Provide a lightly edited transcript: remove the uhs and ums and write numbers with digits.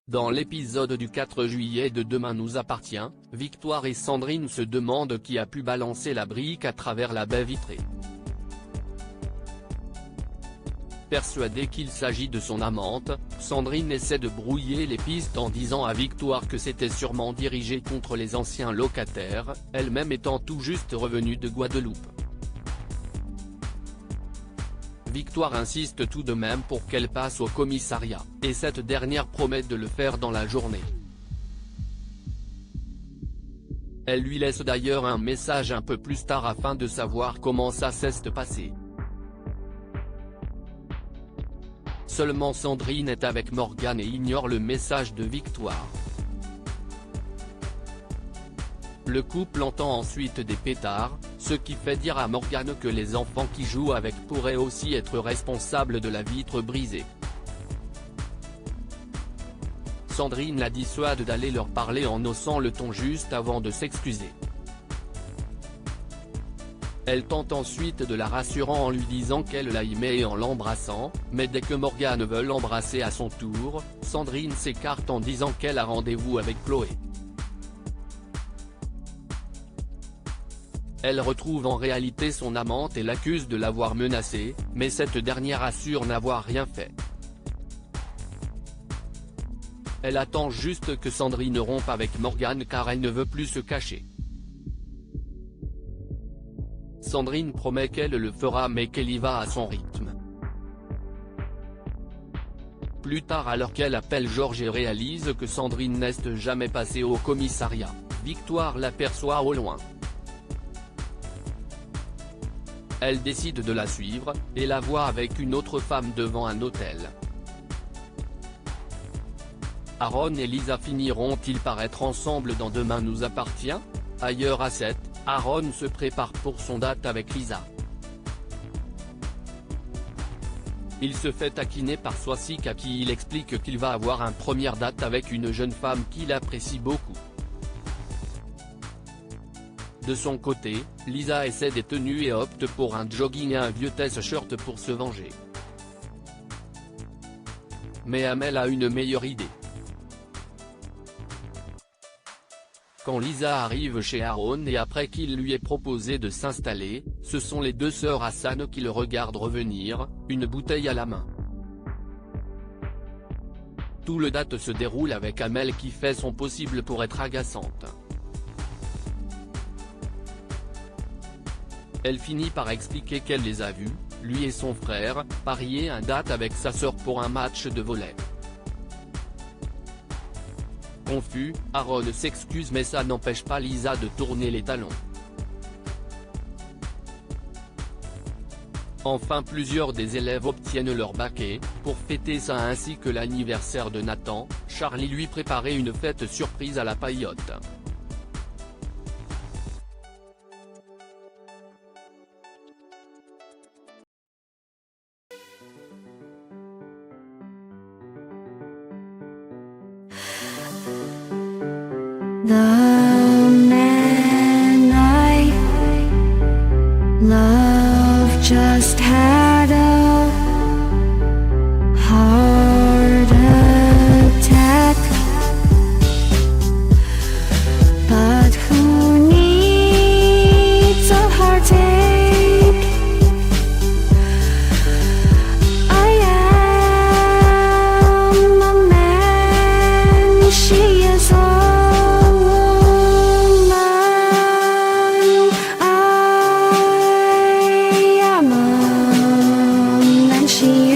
Dans l'épisode du 4 juillet de Demain nous appartient, Victoire et Sandrine se demandent qui a pu balancer la brique à travers la baie vitrée. Persuadée qu'il s'agit de son amante, Sandrine essaie de brouiller les pistes en disant à Victoire que c'était sûrement dirigé contre les anciens locataires, elle-même étant tout juste revenue de Guadeloupe. Victoire insiste tout de même pour qu'elle passe au commissariat, et cette dernière promet de le faire dans la journée. Elle lui laisse d'ailleurs un message un peu plus tard afin de savoir comment ça s'est passé. Seulement Sandrine est avec Morgane et ignore le message de Victoire. Le couple entend ensuite des pétards, ce qui fait dire à Morgane que les enfants qui jouent avec pourraient aussi être responsables de la vitre brisée. Sandrine la dissuade d'aller leur parler en haussant le ton juste avant de s'excuser. Elle tente ensuite de la rassurer en lui disant qu'elle l'a aimé et en l'embrassant, mais dès que Morgane veut l'embrasser à son tour, Sandrine s'écarte en disant qu'elle a rendez-vous avec Chloé. Elle retrouve en réalité son amante et l'accuse de l'avoir menacée, mais cette dernière assure n'avoir rien fait. Elle attend juste que Sandrine rompe avec Morgane car elle ne veut plus se cacher. Sandrine promet qu'elle le fera mais qu'elle y va à son rythme. Plus tard, alors qu'elle appelle Georges et réalise que Sandrine n'est jamais passée au commissariat, Victoire l'aperçoit au loin. Elle décide de la suivre, et la voit avec une autre femme devant un hôtel. Aaron et Lisa finiront-ils par être ensemble dans Demain nous appartient? Ailleurs à 7, Aaron se prépare pour son date avec Lisa. Il se fait taquiner par Swasik à qui il explique qu'il va avoir une première date avec une jeune femme qu'il apprécie beaucoup. De son côté, Lisa essaie des tenues et opte pour un jogging et un vieux t-shirt pour se venger. Mais Amel a une meilleure idée. Quand Lisa arrive chez Aaron et après qu'il lui ait proposé de s'installer, ce sont les deux sœurs Hassan qui le regardent revenir, une bouteille à la main. Tout le date se déroule avec Amel qui fait son possible pour être agaçante. Elle finit par expliquer qu'elle les a vus, lui et son frère, parier un date avec sa sœur pour un match de volley. Confus, Aaron s'excuse mais ça n'empêche pas Lisa de tourner les talons. Enfin, plusieurs des élèves obtiennent leur baquet, pour fêter ça ainsi que l'anniversaire de Nathan, Charlie lui préparait une fête surprise à la paillote. The man I love just had a heart attack, but who needs a heartache? I am a man, she is a she